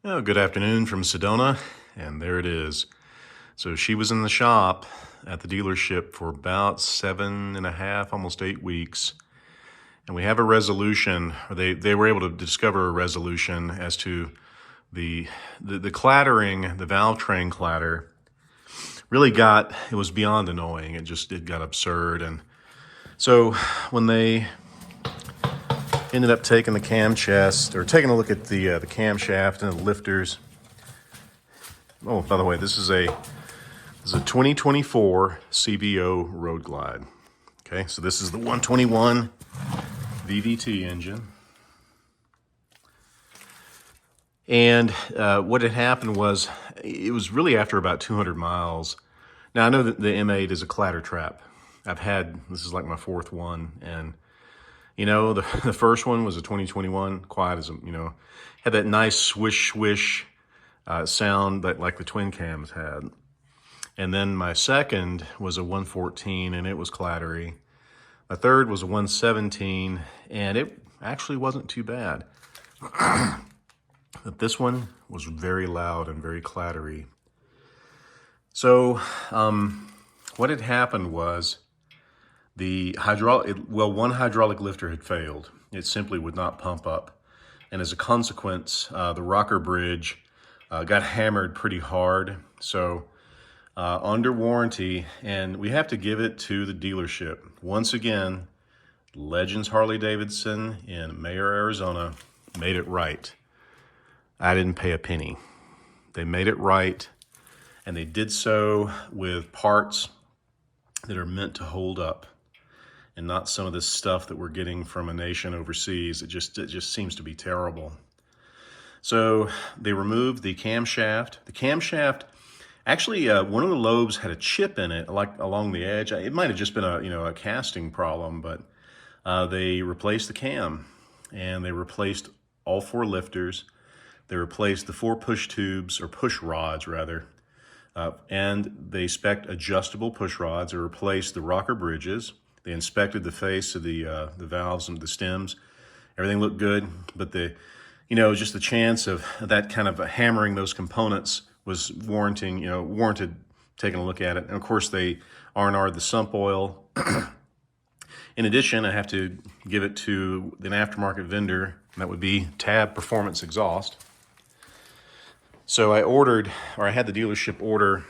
Oh, good afternoon from Sedona, and there it is. So she was in the shop at the dealership for about 7.5, almost 8 weeks. And we have a resolution, or they were able to discover a resolution as to the clattering, the valve train clatter really it was beyond annoying. It got absurd. And so when they ended up taking the cam chest, or taking a look at the camshaft and the lifters. Oh, by the way, this is a 2024 CVO Road Glide. Okay, so this is the 121 VVT engine. And what had happened was, it was really after about 200 miles. Now, I know that the M8 is a clatter trap. This is like my fourth one, and the first one was a 2021, quiet as had that nice swish sound that like the twin cams had. And then my second was a 114, and it was clattery. My third was a 117, and it actually wasn't too bad. But this one was very loud and very clattery. So what had happened was, one hydraulic lifter had failed. It simply would not pump up. And as a consequence, the rocker bridge got hammered pretty hard. So under warranty, and we have to give it to the dealership. Once again, Legends Harley-Davidson in Mayer, Arizona made it right. I didn't pay a penny. They made it right, and they did so with parts that are meant to hold up, and not some of this stuff that we're getting from a nation overseas. It just seems to be terrible. So they removed the camshaft. The camshaft, actually, one of the lobes had a chip in it, like along the edge. It might have just been a casting problem, but they replaced the cam, and they replaced all four lifters. They replaced the four push tubes, or push rods rather, and they spec'd adjustable push rods. They replaced the rocker bridges. They inspected the face of the valves and the stems. Everything looked good, but just the chance of that kind of hammering those components was warranted taking a look at it. And of course, they R&R'd the sump oil. In addition, I have to give it to an aftermarket vendor, and that would be Tab Performance Exhaust. So I had the dealership order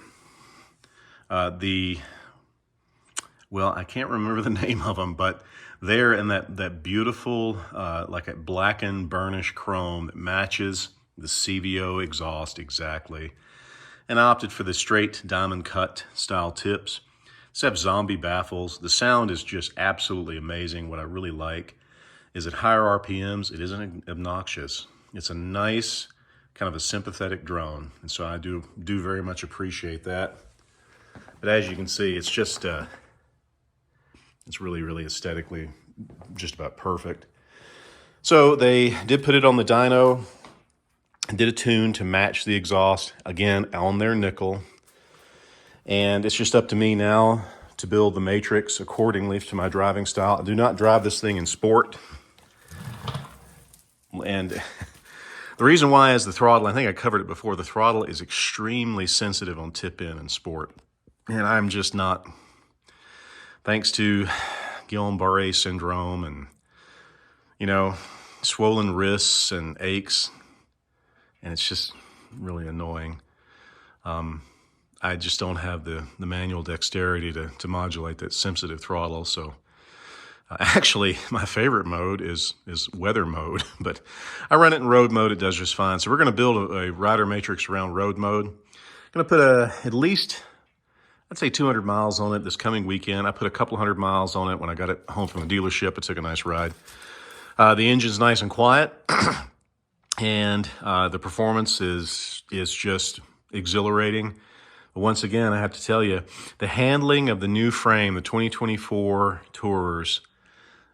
I can't remember the name of them, but they're in that beautiful, like a blackened burnished chrome that matches the CVO exhaust exactly. And I opted for the straight diamond cut style tips. These have zombie baffles. The sound is just absolutely amazing. What I really like is at higher RPMs, it isn't obnoxious. It's a nice, kind of a sympathetic drone. And so I do very much appreciate that. But as you can see, it's just, it's really, really aesthetically just about perfect. So they did put it on the dyno, did a tune to match the exhaust, again, on their nickel. And it's just up to me now to build the matrix accordingly to my driving style. I do not drive this thing in sport. And the reason why is the throttle. I think I covered it before. The throttle is extremely sensitive on tip-in and sport. And I'm just not, thanks to Guillain-Barré syndrome and, swollen wrists and aches, and it's just really annoying. I just don't have the manual dexterity to modulate that sensitive throttle. So actually, my favorite mode is weather mode, but I run it in road mode. It does just fine. So we're going to build a rider matrix around road mode. I'm going to put at least, I'd say 200 miles on it this coming weekend. I put a couple hundred miles on it when I got it home from the dealership. I took a nice ride. The engine's nice and quiet, and the performance is just exhilarating. But once again, I have to tell you, the handling of the new frame, the 2024 Tours,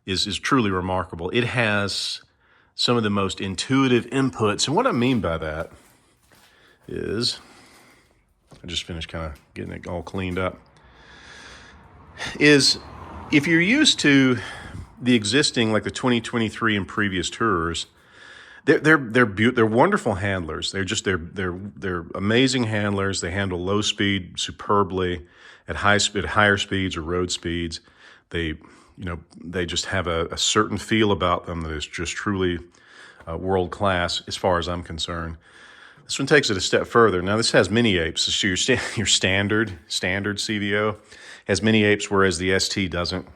is truly remarkable. It has some of the most intuitive inputs, and what I mean by that is, I just finished kind of getting it all cleaned up, is if you're used to the existing, like the 2023 and previous Tours, They're wonderful handlers. They're amazing handlers. They handle low speed superbly at higher speeds or road speeds. They they just have a certain feel about them that is just truly world class as far as I'm concerned. This one takes it a step further. Now this has mini apes. So your standard CVO has mini apes, whereas the ST doesn't.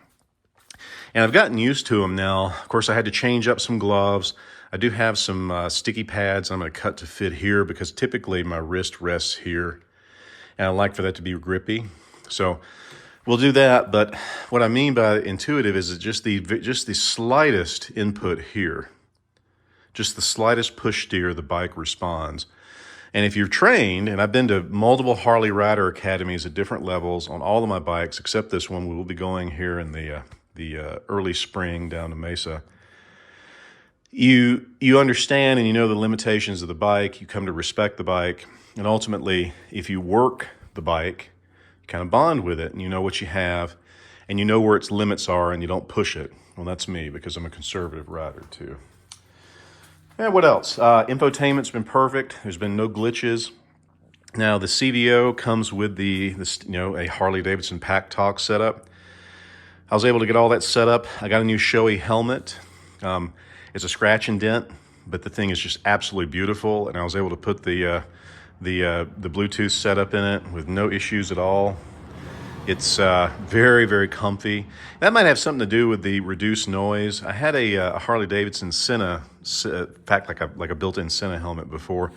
And I've gotten used to them now. Of course, I had to change up some gloves. I do have some sticky pads I'm going to cut to fit here because typically my wrist rests here. And I like for that to be grippy. So we'll do that. But what I mean by intuitive is just the slightest input here. Just the slightest push steer, the bike responds. And if you're trained, and I've been to multiple Harley Rider academies at different levels on all of my bikes, except this one, we will be going here in the early spring down to Mesa. You understand and you know the limitations of the bike. You come to respect the bike. And ultimately, if you work the bike, you kind of bond with it and you know what you have and you know where its limits are and you don't push it. Well, that's me because I'm a conservative rider too. And what else? Infotainment's been perfect. There's been no glitches. Now the CVO comes with a Harley-Davidson Pack Talk setup. I was able to get all that set up. I got a new Shoei helmet. It's a scratch and dent, but the thing is just absolutely beautiful. And I was able to put the Bluetooth setup in it with no issues at all. It's very, very comfy. That might have something to do with the reduced noise. I had a Harley-Davidson Senna, in fact, like a built-in Senna helmet before,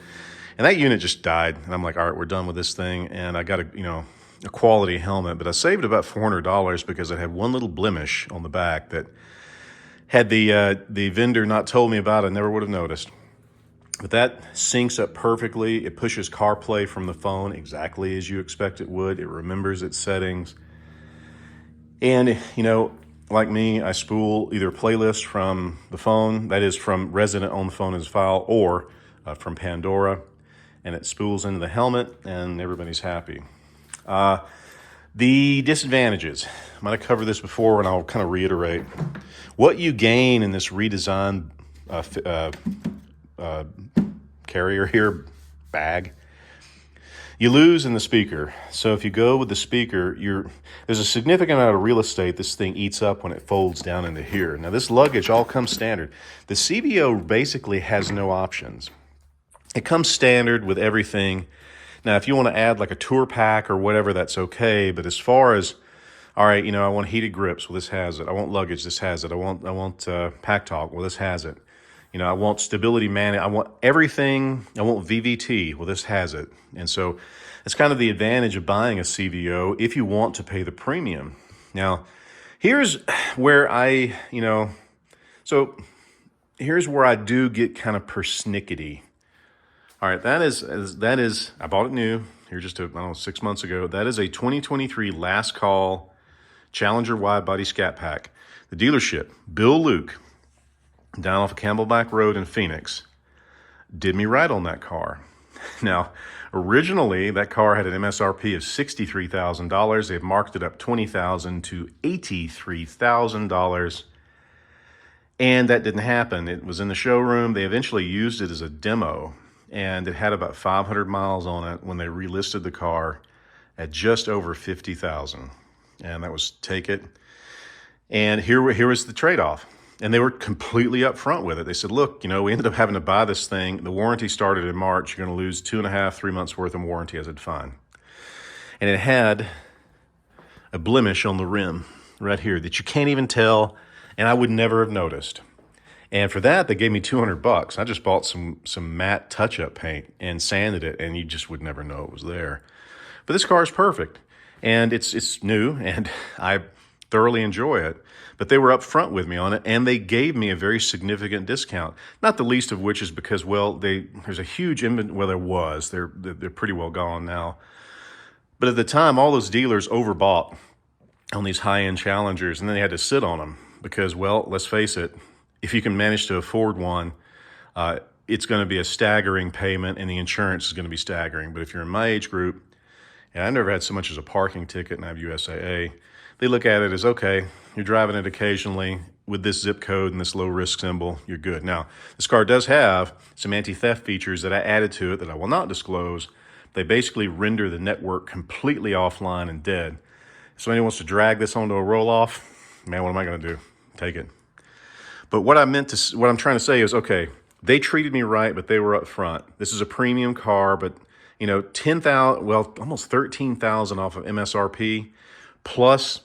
and that unit just died. And I'm like, all right, we're done with this thing. And I got a quality helmet, but I saved about $400 because it had one little blemish on the back that had the vendor not told me about, I never would have noticed. But that syncs up perfectly. It pushes CarPlay from the phone exactly as you expect it would. It remembers its settings. And, like me, I spool either playlists from the phone, that is from resident on the phone as file, or from Pandora. And it spools into the helmet, and everybody's happy. The disadvantages. I might have covered this before, and I'll kind of reiterate. What you gain in this redesigned carrier here, bag, you lose in the speaker. So if you go with the speaker, there's a significant amount of real estate this thing eats up when it folds down into here. Now this luggage all comes standard. The CVO basically has no options. It comes standard with everything. Now if you want to add like a tour pack or whatever, that's okay. But as far as, all right, I want heated grips, well this has it. I want luggage, this has it. I want Pack Talk, well this has it. I want stability management. I want everything. I want VVT. Well, this has it. And so it's kind of the advantage of buying a CVO if you want to pay the premium. Now, here's where here's where I do get kind of persnickety. All right, that is, I bought it new here just 6 months ago. That is a 2023 Last Call Challenger Wide Body Scat Pack. The dealership, Bill Luke, down off of Camelback Road in Phoenix, did me right on that car. Now, originally, that car had an MSRP of $63,000. They've marked it up $20,000 to $83,000. And that didn't happen. It was in the showroom. They eventually used it as a demo, and it had about 500 miles on it when they relisted the car at just over $50,000. And that was take it. And here was the trade-off. And they were completely upfront with it. They said, look, we ended up having to buy this thing. The warranty started in March. You're going to lose 2.5, 3 months worth of warranty. I said, fine. And it had a blemish on the rim right here that you can't even tell, and I would never have noticed. And for that, they gave me $200. I just bought some matte touch-up paint and sanded it, and you just would never know it was there. But this car is perfect, and it's new, and I thoroughly enjoy it. But they were upfront with me on it, and they gave me a very significant discount. Not the least of which is because, there's a huge inventory. Well, there was. They're pretty well gone now. But at the time, all those dealers overbought on these high-end Challengers, and then they had to sit on them because, let's face it, if you can manage to afford one, it's going to be a staggering payment, and the insurance is going to be staggering. But if you're in my age group, and I never had so much as a parking ticket, and I have USAA, they look at it as, okay, you're driving it occasionally. with this zip code and this low risk symbol, you're good. Now, this car does have some anti-theft features that I added to it that I will not disclose. They basically render the network completely offline and dead. So anyone wants to drag this onto a roll-off, man, what am I going to do? Take it. But what I'm trying to say is, okay, they treated me right, but they were up front. This is a premium car, but 10,000, well, almost 13,000 off of MSRP, plus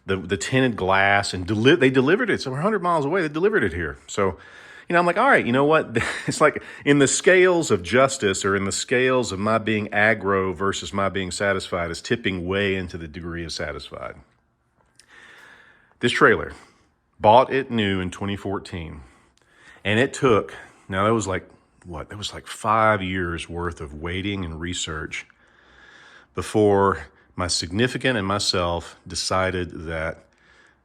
the tinted glass, and they delivered it. So we're 100 miles away. They delivered it here. So, I'm like, all right, you know what? It's like in the scales of justice, or in the scales of my being aggro versus my being satisfied, is tipping way into the degree of satisfied. This trailer, bought it new in 2014. And it took, now that was like, what? That was like 5 years worth of waiting and research before my significant and myself decided that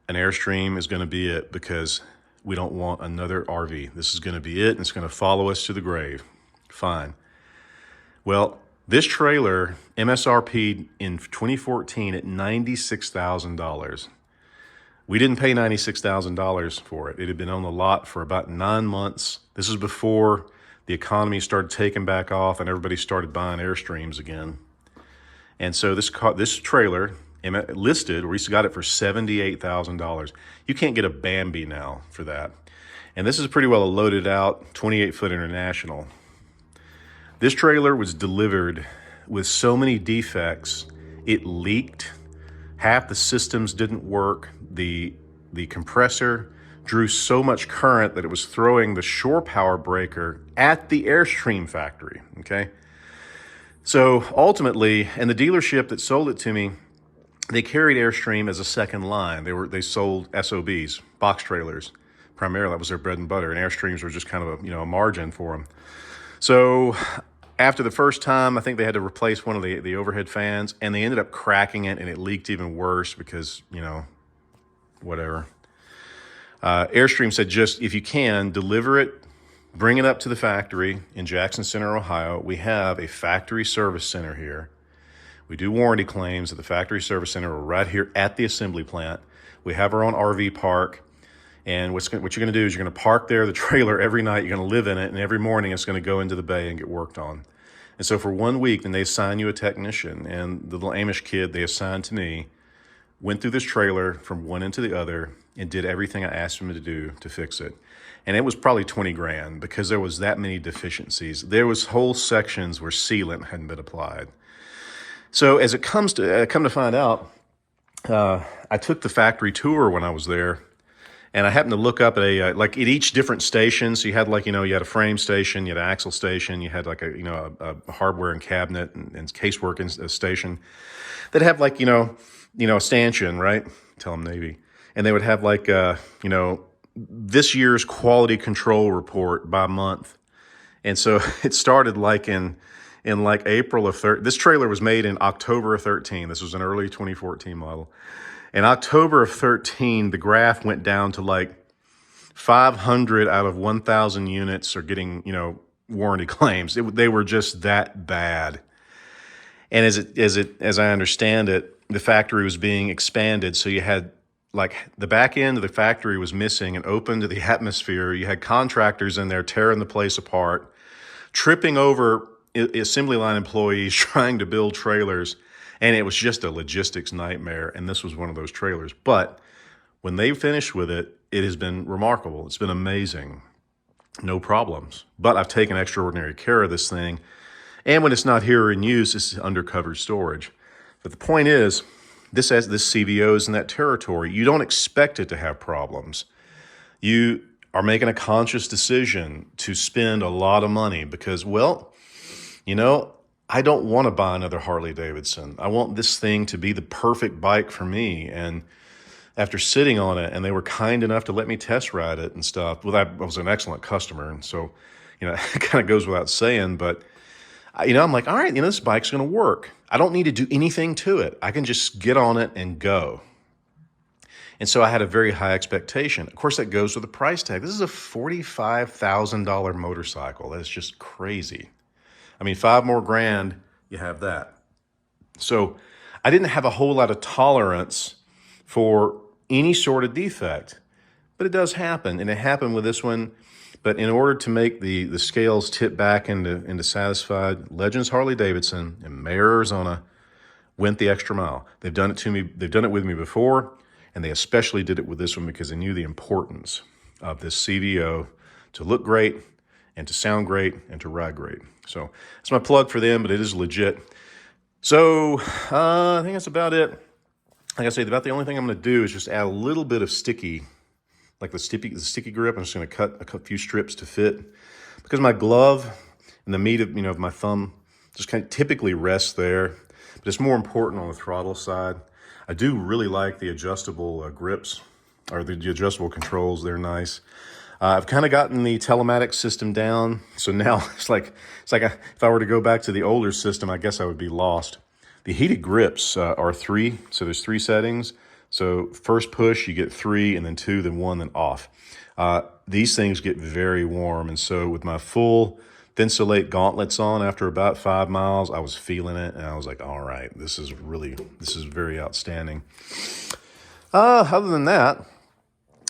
an Airstream is going to be it, because we don't want another RV. This is going to be it, and it's going to follow us to the grave. Fine. Well, this trailer MSRP'd in 2014 at $96,000. We didn't pay $96,000 for it. It had been on the lot for about 9 months. This is before the economy started taking back off and everybody started buying Airstreams again. And so this trailer listed, we got it for $78,000. You can't get a Bambi now for that. And this is pretty well a loaded out 28-foot International. This trailer was delivered with so many defects, it leaked. Half the systems didn't work. The compressor drew so much current that it was throwing the shore power breaker at the Airstream factory, okay? So ultimately, and the dealership that sold it to me, they carried Airstream as a second line. They sold SOBs, box trailers, primarily. That was their bread and butter, and Airstreams were just kind of a margin for them. So after the first time, I think they had to replace one of the overhead fans, and they ended up cracking it, and it leaked even worse because, whatever. Airstream said, just, if you can, deliver it, bring it up to the factory in Jackson Center, Ohio. We have a factory service center here. We do warranty claims at the factory service center. We're right here at the assembly plant. We have our own RV park. And what you're going to do is you're going to park there, the trailer, every night. You're going to live in it. And every morning it's going to go into the bay and get worked on. And so for 1 week, then they assign you a technician. And the little Amish kid they assigned to me went through this trailer from one end to the other and did everything I asked him to do to fix it. And it was probably 20 grand because there was that many deficiencies. There was whole sections where sealant hadn't been applied. So as it comes to, come to find out, I took the factory tour when I was there, and I happened to look up at like at each different station. So you had you had a frame station, you had an axle station, you had like a hardware and cabinet and casework station that have a stanchion, right? Tell them Navy. And they would have this year's quality control report by month. And so it started in April of 13. This trailer was made in October of 13. This was an early 2014 model. In October of 13, the graph went down to 500 out of 1,000 units are getting, warranty claims. They were just that bad. And as I understand it, the factory was being expanded. So you had the back end of the factory was missing and open to the atmosphere. You had contractors in there tearing the place apart, tripping over assembly line employees trying to build trailers, and it was just a logistics nightmare. And this was one of those trailers. But when they finished with it, it has been remarkable. It's been amazing. No problems. But I've taken extraordinary care of this thing. And when it's not here in use, it's undercover storage. But the point is, this CVO is in that territory. You don't expect it to have problems. You are making a conscious decision to spend a lot of money because, I don't want to buy another Harley Davidson. I want this thing to be the perfect bike for me. And after sitting on it, and they were kind enough to let me test ride it and stuff. Well, I was an excellent customer. And so, it kind of goes without saying, but I'm like, all right, this bike's going to work. I don't need to do anything to it. I can just get on it and go. And so I had a very high expectation. Of course, that goes with the price tag. This is a $45,000 motorcycle. That's just crazy. I mean, $5 more grand, you have that. So I didn't have a whole lot of tolerance for any sort of defect. but it does happen. And it happened with this one. But in order to make the scales tip back into satisfied, Legends Harley-Davidson in Mayer, Arizona, went the extra mile. They've done it to me. They've done it with me before, and they especially did it with this one because they knew the importance of this CVO to look great and to sound great and to ride great. So that's my plug for them, but it is legit. So I think that's about it. Like I say, about the only thing I'm going to do is just add a little bit of sticky, like the sticky grip. I'm just going to cut a few strips to fit because my glove and the meat of my thumb just kind of typically rests there. But it's more important on the throttle side. I do really like the adjustable grips or the adjustable controls. They're nice. I've kind of gotten the telematics system down. So now it's like if I were to go back to the older system, I guess I would be lost. The heated grips are 3. So there's 3 settings. So first push, you get 3, and then 2, then 1, then off. These things get very warm. And so with my full Thinsulate gauntlets on after about 5 miles, I was feeling it, and I was like, all right, this is very outstanding. Other than that,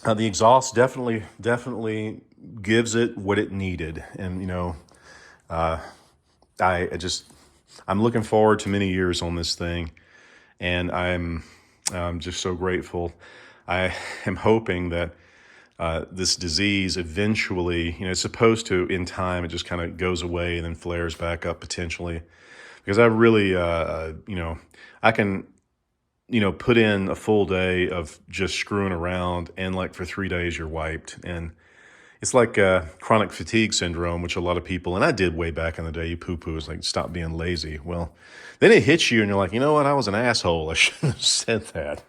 the exhaust definitely gives it what it needed. And, I'm looking forward to many years on this thing, and I'm just so grateful. I am hoping that this disease eventually, it's supposed to, in time, it just kind of goes away and then flares back up potentially. Because I really, I can, put in a full day of just screwing around, and like for 3 days you're wiped. And it's like chronic fatigue syndrome, which a lot of people, and I did way back in the day, you poo-poo, it's like, stop being lazy. Well, then it hits you and you're like, you know what, I was an asshole. I shouldn't have said that.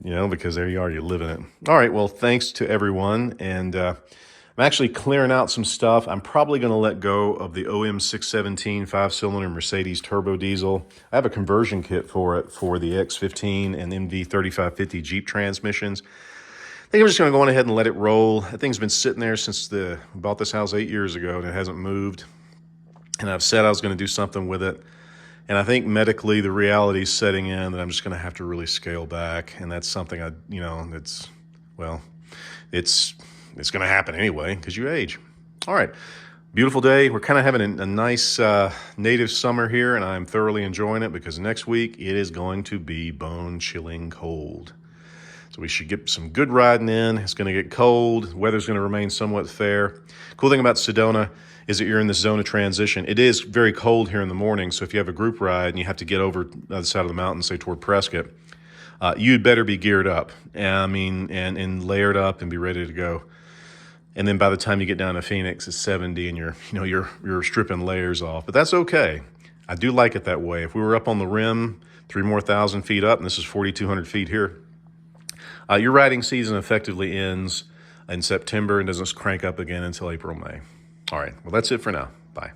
Because there you are, you're living it. All right, well, thanks to everyone. And I'm actually clearing out some stuff. I'm probably going to let go of the OM 617 5-cylinder Mercedes turbo diesel. I have a conversion kit for it for the X15 and MV 3550 Jeep transmissions. I think I'm just going to go on ahead and let it roll. That thing's been sitting there since I bought this house 8 years ago, and it hasn't moved. And I've said I was going to do something with it. And I think medically the reality is setting in that I'm just going to have to really scale back. And that's something it's going to happen anyway because you age. All right. Beautiful day. We're kind of having a nice native summer here, and I'm thoroughly enjoying it because next week it is going to be bone-chilling cold. So we should get some good riding in. It's going to get cold. The weather's going to remain somewhat fair. Cool thing about Sedona is that you're in this zone of transition. It is very cold here in the morning, so if you have a group ride and you have to get over the other side of the mountain, say toward Prescott, you'd better be geared up. And layered up and be ready to go. And then by the time you get down to Phoenix, it's 70 and you're stripping layers off. But that's okay. I do like it that way. If we were up on the rim, 3,000 more feet up, and this is 4,200 feet here, your riding season effectively ends in September and doesn't crank up again until April, May. All right, well, that's it for now. Bye.